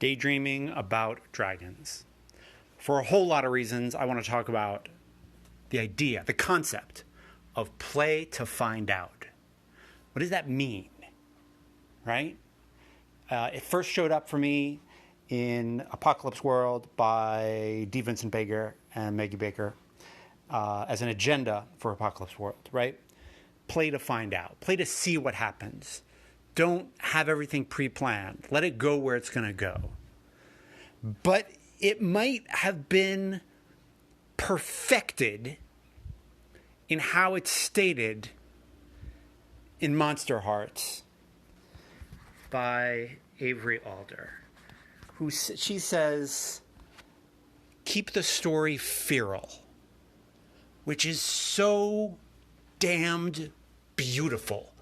daydreaming about dragons. For a whole lot of reasons, I want to talk about the idea, the concept of play to find out. What does that mean, right? It first showed up for me in Apocalypse World by D. Vincent Baker and Maggie Baker as an agenda for Apocalypse World, right? Play to find out. Play to see what happens. Don't have everything pre-planned. Let it go where it's going to go. But it might have been perfected in how it's stated in Monster Hearts by Avery Alder, she says, keep the story feral, which is so damned beautiful.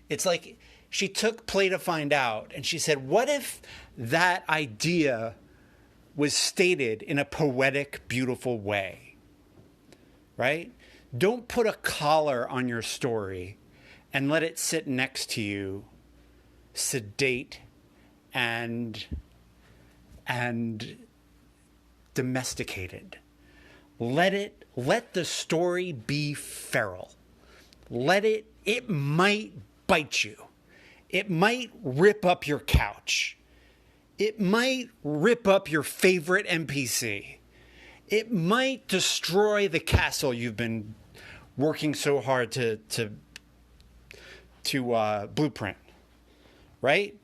It's like she took Play to Find Out and she said, what if that idea was stated in a poetic, beautiful way, right? Don't put a collar on your story and let it sit next to you, sedate and domesticated. Let the story be feral. It might bite you. It might rip up your couch. It might rip up your favorite NPC. It might destroy the castle you've been working so hard to blueprint, right?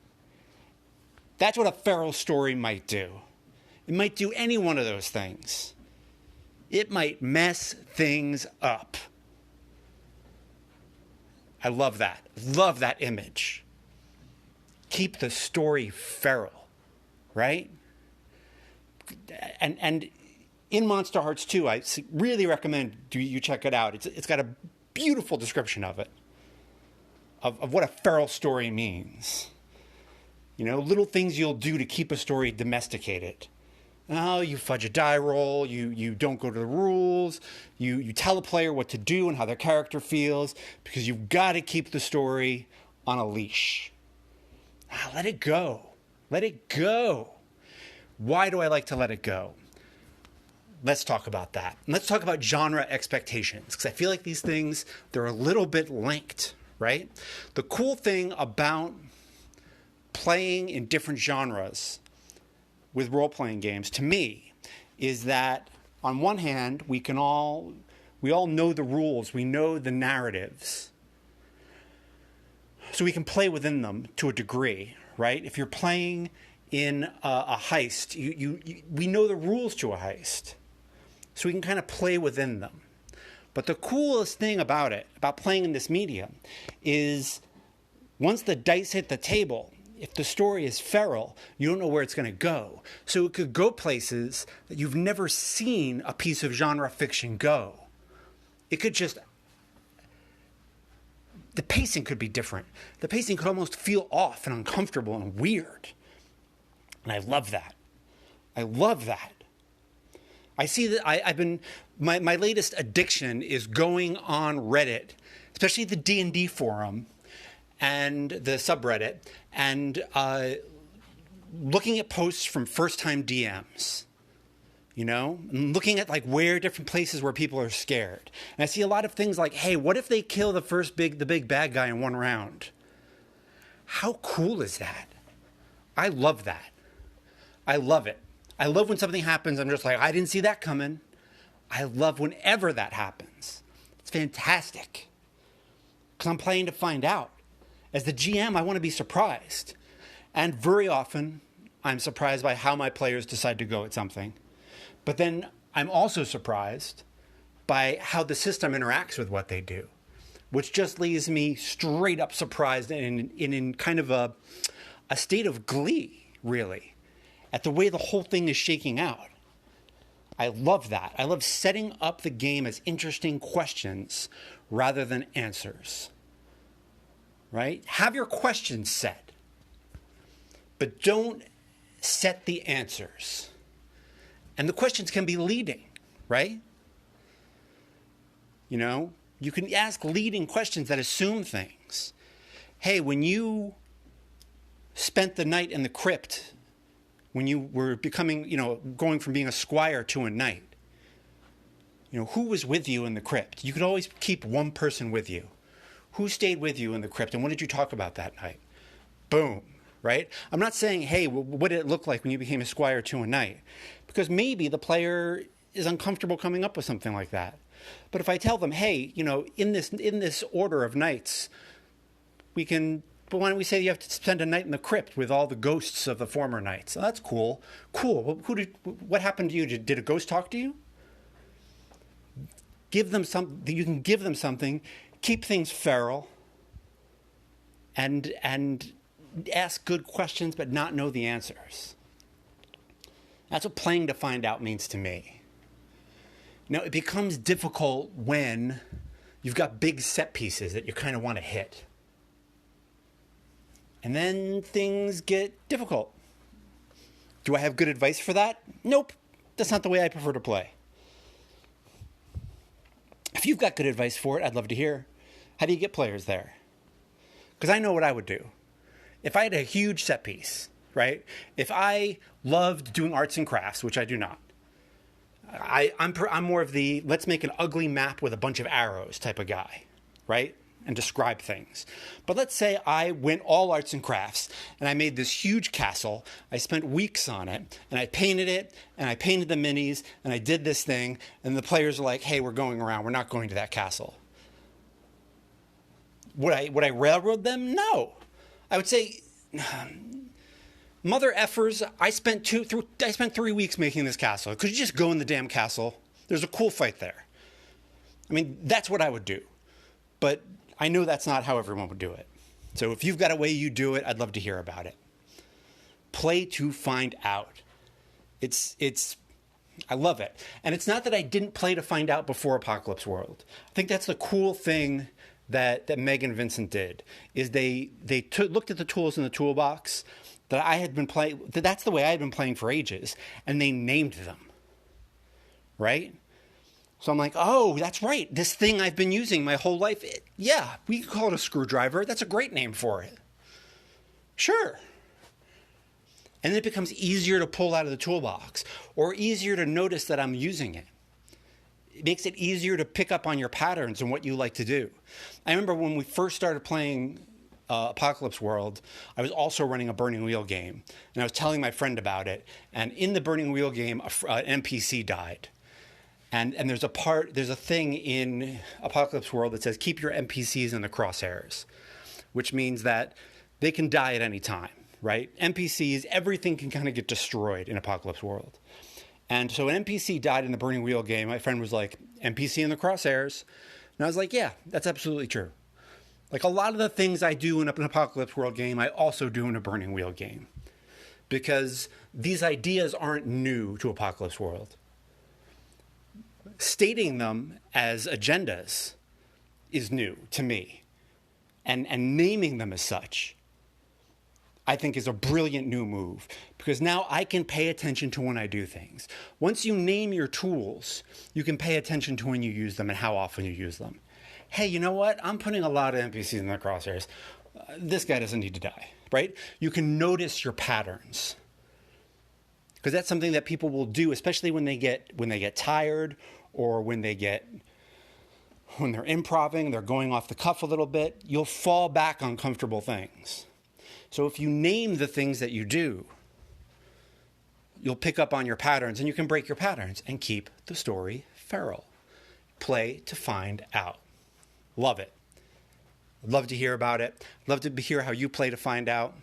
That's what a feral story might do. It might do any one of those things. It might mess things up. I love that. Love that image. Keep the story feral, right? And in Monster Hearts 2, I really recommend you check it out. It's got a beautiful description of it, of what a feral story means. You know, little things you'll do to keep a story domesticated. Oh, you fudge a die roll, you don't go to the rules, you tell a player what to do and how their character feels, because you've got to keep the story on a leash. Let it go. Let it go. Why do I like to let it go? Let's talk about that. And let's talk about genre expectations, because I feel like these things, they're a little bit linked, right? The cool thing about playing in different genres with role-playing games, to me, is that on one hand, we all know the rules, we know the narratives, so we can play within them to a degree, right? If you're playing in a heist, we know the rules to a heist, so we can kind of play within them. But the coolest thing about playing in this medium, is once the dice hit the table, if the story is feral, you don't know where it's going to go. So it could go places that you've never seen a piece of genre fiction go. It could just... The pacing could be different. The pacing could almost feel off and uncomfortable and weird. And I love that. I love that. I see that I've been... My latest addiction is going on Reddit, especially the D&D forum, and the subreddit, and looking at posts from first-time DMs, you know, and looking at like where different places where people are scared. And I see a lot of things like, hey, what if they kill the big bad guy in one round? How cool is that? I love that. I love it. I love when something happens, I'm just like, I didn't see that coming. I love whenever that happens. It's fantastic. Because I'm playing to find out. As the GM, I want to be surprised. And very often, I'm surprised by how my players decide to go at something. But then I'm also surprised by how the system interacts with what they do, which just leaves me straight up surprised and in kind of a state of glee, really, at the way the whole thing is shaking out. I love that. I love setting up the game as interesting questions rather than answers. Right? Have your questions set, but don't set the answers. And the questions can be leading, right? You know, you can ask leading questions that assume things. Hey, when you spent the night in the crypt when you were becoming, going from being a squire to a knight, who was with you in the crypt? You could always keep one person with you. Who stayed with you in the crypt, and what did you talk about that night? Boom, right? I'm not saying, hey, what did it look like when you became a squire to a knight? Because maybe the player is uncomfortable coming up with something like that. But if I tell them, hey, in this order of knights, but why don't we say you have to spend a night in the crypt with all the ghosts of the former knights? Oh, that's cool. Cool. Well, what happened to you? Did a ghost talk to you? Give them something. You can give them something. Keep things feral. And ask good questions, but not know the answers. That's what playing to find out means to me. Now, it becomes difficult when you've got big set pieces that you kind of want to hit. And then things get difficult. Do I have good advice for that? Nope. That's not the way I prefer to play. If you've got good advice for it, I'd love to hear. How do you get players there? Because I know what I would do. If I had a huge set piece, right? If I loved doing arts and crafts, which I do not, I'm more of the let's make an ugly map with a bunch of arrows type of guy, right? And describe things. But let's say I went all arts and crafts and I made this huge castle. I spent weeks on it and I painted it and I painted the minis and I did this thing and the players are like, hey, we're going around. We're not going to that castle. Would I railroad them? No. I would say, mother effers, I spent 3 weeks making this castle. Could you just go in the damn castle? There's a cool fight there. I mean, that's what I would do. But I know that's not how everyone would do it. So if you've got a way you do it, I'd love to hear about it. Play to find out. I love it. And it's not that I didn't play to find out before Apocalypse World. I think that's the cool thing that Meg and Vincent did, is they looked at the tools in the toolbox that I had been playing. That's the way I had been playing for ages. And they named them. Right? So I'm like, oh, that's right. This thing I've been using my whole life. Yeah, we could call it a screwdriver. That's a great name for it. Sure. And then it becomes easier to pull out of the toolbox or easier to notice that I'm using it. It makes it easier to pick up on your patterns and what you like to do. I remember when we first started playing Apocalypse World, I was also running a Burning Wheel game. And I was telling my friend about it. And in the Burning Wheel game, an NPC died. And there's a thing in Apocalypse World that says keep your NPCs in the crosshairs, which means that they can die at any time, right? NPCs, everything can kind of get destroyed in Apocalypse World. And so an NPC died in the Burning Wheel game. My friend was like, NPC in the crosshairs. And I was like, yeah, that's absolutely true. Like a lot of the things I do in an Apocalypse World game, I also do in a Burning Wheel game. Because these ideas aren't new to Apocalypse World. Stating them as agendas is new to me. And naming them as such, I think is a brilliant new move. Because now I can pay attention to when I do things. Once you name your tools, you can pay attention to when you use them and how often you use them. Hey, you know what? I'm putting a lot of NPCs in the crosshairs. This guy doesn't need to die, right? You can notice your patterns. Because that's something that people will do, especially when they get tired or when they're improvising, they're going off the cuff a little bit. You'll fall back on comfortable things. So if you name the things that you do, you'll pick up on your patterns and you can break your patterns and keep the story feral. Play to find out. Love it. I'd love to hear about it. Love to hear how you play to find out.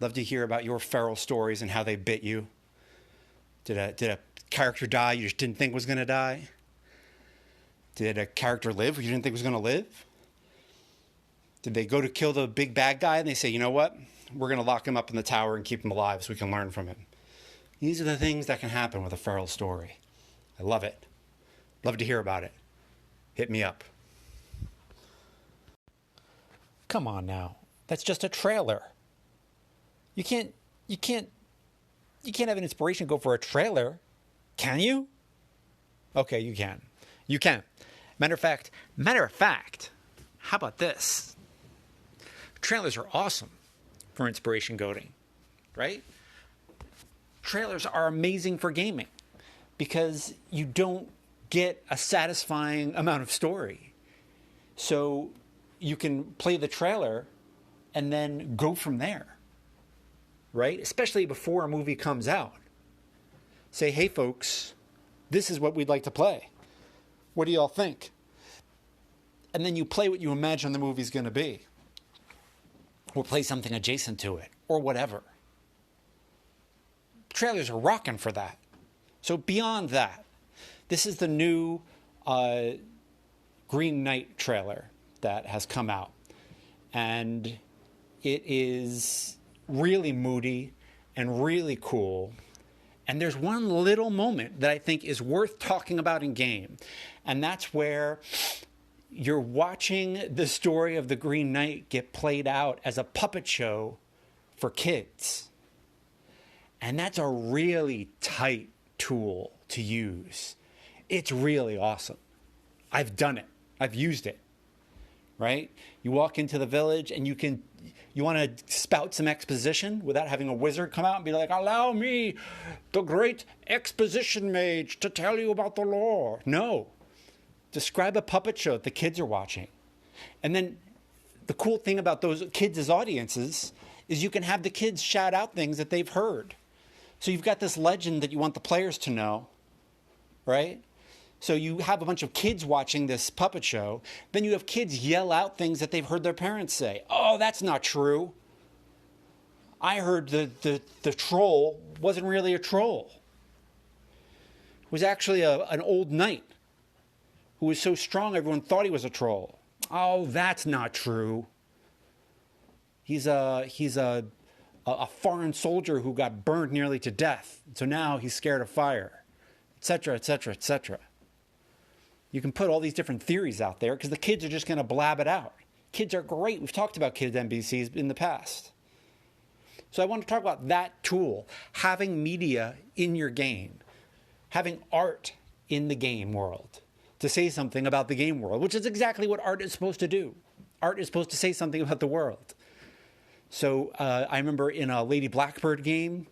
Love to hear about your feral stories and how they bit you. Did a character die you just didn't think was going to die? Did a character live you didn't think was going to live? Did they go to kill the big bad guy and they say, you know what? We're going to lock him up in the tower and keep him alive so we can learn from him. These are the things that can happen with a feral story. I love it. Love to hear about it. Hit me up. Come on now. That's just a trailer. You can't have an inspiration go for a trailer. Can you? Okay, you can. You can. Matter of fact, how about this? Trailers are awesome for inspiration goading, right? trailers are amazing for gaming because you don't get a satisfying amount of story. So you can play the trailer and then go from there, right? Especially before a movie comes out. Say, hey, folks, this is what we'd like to play. What do y'all think? And then you play what you imagine the movie's going to be. Or play something adjacent to it, or whatever. Trailers are rocking for that. So beyond that, this is the new Green Knight trailer that has come out. And it is really moody and really cool. And there's one little moment that I think is worth talking about in game. And that's where you're watching the story of the Green Knight get played out as a puppet show for kids. And that's a really tight tool to use. It's really awesome. I've done it. I've used it. Right? You walk into the village and you want to spout some exposition without having a wizard come out and be like, allow me, the great exposition mage, to tell you about the lore. No. Describe a puppet show that the kids are watching. And then the cool thing about those kids as audiences is you can have the kids shout out things that they've heard. So you've got this legend that you want the players to know, right? So you have a bunch of kids watching this puppet show. Then you have kids yell out things that they've heard their parents say. Oh, that's not true. I heard the troll wasn't really a troll. It was actually an old knight who was so strong everyone thought he was a troll. Oh, that's not true. He's a foreign soldier who got burned nearly to death. So now he's scared of fire, etc., etc., etc. You can put all these different theories out there because the kids are just going to blab it out. Kids are great. We've talked about kids NPCs in the past. So I want to talk about that tool, having media in your game, having art in the game world to say something about the game world, which is exactly what art is supposed to do. Art is supposed to say something about the world. So I remember in a Lady Blackbird game,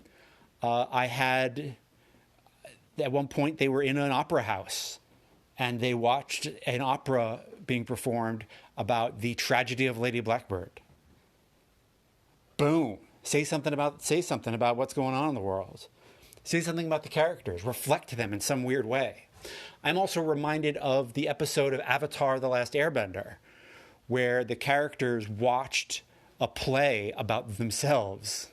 I had, at one point they were in an opera house and they watched an opera being performed about the tragedy of Lady Blackbird. Boom. Say something about what's going on in the world. Say something about the characters. Reflect them in some weird way. I'm also reminded of the episode of Avatar: The Last Airbender, where the characters watched a play about themselves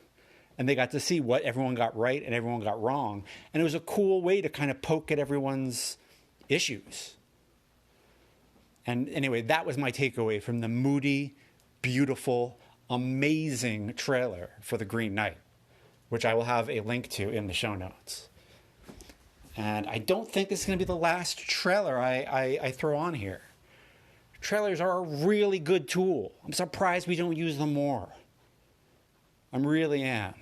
and they got to see what everyone got right and everyone got wrong. And it was a cool way to kind of poke at everyone's issues. And anyway, that was my takeaway from the moody, beautiful, amazing trailer for The Green Knight, which I will have a link to in the show notes. And I don't think this is going to be the last trailer I throw on here. Trailers are a really good tool. I'm surprised we don't use them more. I really am.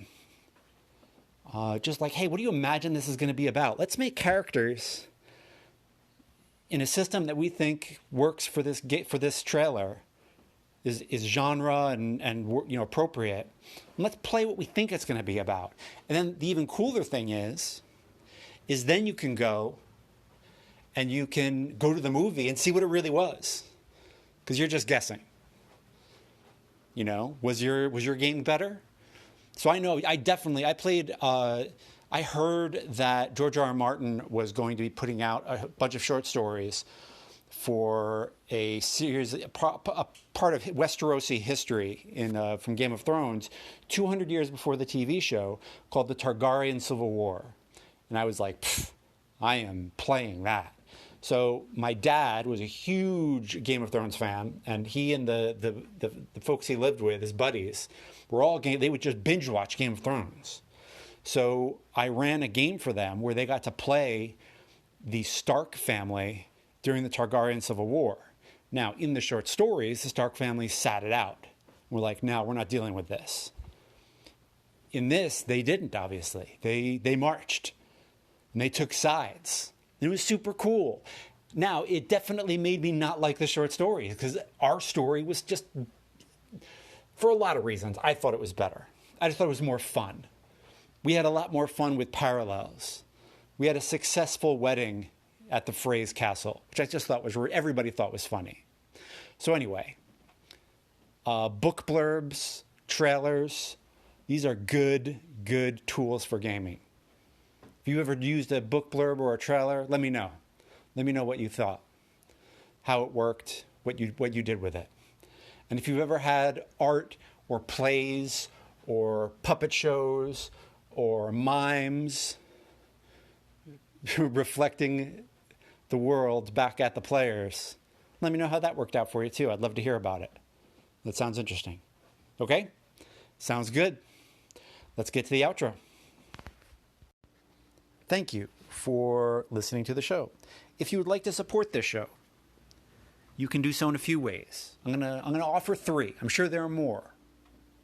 Just like, hey, what do you imagine this is going to be about? Let's make characters in a system that we think works for this trailer, is genre and appropriate. And let's play what we think it's going to be about. And then the even cooler thing is then you can go and you can go to the movie and see what it really was. Because you're just guessing. You know, was your game better? So I know, I played, I heard that George R.R. Martin was going to be putting out a bunch of short stories for a series, a part of Westerosi history from Game of Thrones, 200 years before the TV show, called The Targaryen Civil War. And I was like, I am playing that. So my dad was a huge Game of Thrones fan, and he and the folks he lived with, his buddies, they would just binge watch Game of Thrones. So I ran a game for them where they got to play the Stark family during the Targaryen Civil War. Now, in the short stories, the Stark family sat it out. We're like, no, we're not dealing with this. In this, they didn't, obviously. They marched, and they took sides. It was super cool. Now, it definitely made me not like the short stories because our story was just, for a lot of reasons, I thought it was better. I just thought it was more fun. We had a lot more fun with parallels. We had a successful wedding at the Frey's Castle, which I just thought everybody thought was funny. So anyway, book blurbs, trailers, these are good tools for gaming. If you ever used a book blurb or a trailer, let me know. Let me know what you thought, how it worked, what you did with it. And if you've ever had art or plays or puppet shows or mimes reflecting the world back at the players, let me know how that worked out for you too. I'd love to hear about it. That sounds interesting. Okay? Sounds good. Let's get to the outro. Thank you for listening to the show. If you would like to support this show, you can do so in a few ways. I'm gonna offer 3. I'm sure there are more.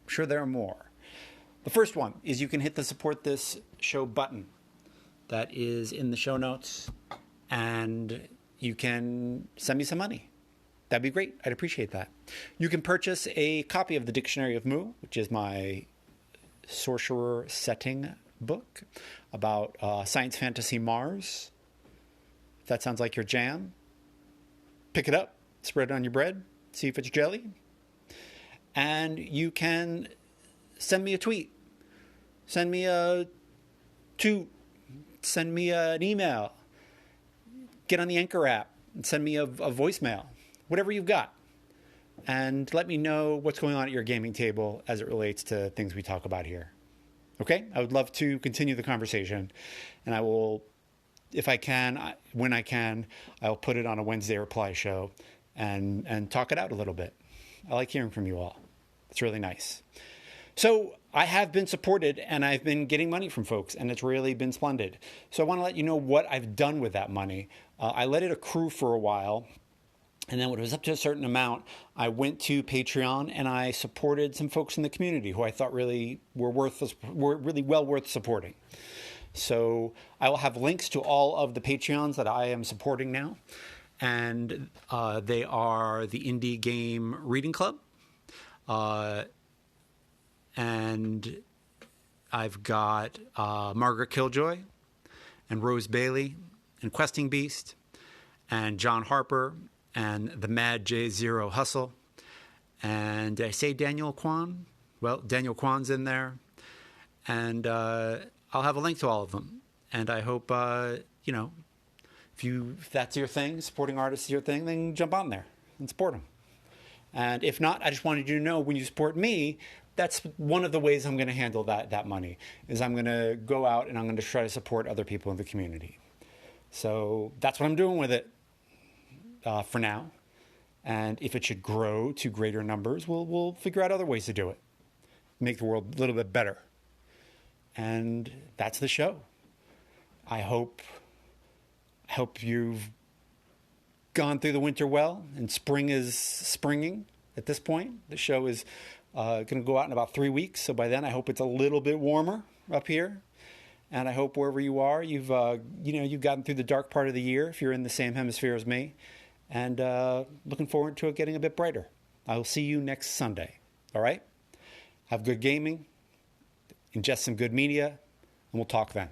The first one is you can hit the support this show button that is in the show notes, and you can send me some money. That'd be great. I'd appreciate that. You can purchase a copy of the Dictionary of Mu, which is my sorcerer setting book about science fantasy Mars. If that sounds like your jam, pick it up, spread it on your bread, see if it's jelly. And you can send me a tweet, send me a toot, send me an email, get on the Anchor app and send me a voicemail, whatever you've got. And let me know what's going on at your gaming table as it relates to things we talk about here. Okay? I would love to continue the conversation, and I will, if I can, when I can, I'll put it on a Wednesday reply show and talk it out a little bit. I like hearing from you all. It's really nice. So I have been supported, and I've been getting money from folks, and it's really been splendid. So I want to let you know what I've done with that money. I let it accrue for a while. And then when it was up to a certain amount, I went to Patreon and I supported some folks in the community who I thought really were really well worth supporting. So I will have links to all of the Patreons that I am supporting now. And they are the Indie Game Reading Club. And I've got Margaret Killjoy and Rose Bailey and Questing Beast and John Harper and the Madjay Zero Hustle. And did I say Daniel Kwan? Well, Daniel Kwan's in there. And I'll have a link to all of them. And I hope, if that's your thing, supporting artists is your thing, then jump on there and support them. And if not, I just wanted you to know when you support me, that's one of the ways I'm going to handle that money, is I'm going to go out and I'm going to try to support other people in the community. So that's what I'm doing with it. For now, and if it should grow to greater numbers, we'll figure out other ways to do it, make the world a little bit better. And that's the show. I hope you've gone through the winter well, and spring is springing at this point. The show is going to go out in about 3 weeks, so by then I hope it's a little bit warmer up here. And I hope wherever you are, you've gotten through the dark part of the year if you're in the same hemisphere as me. And looking forward to it getting a bit brighter. I will see you next Sunday. All right? Have good gaming, ingest some good media, and we'll talk then.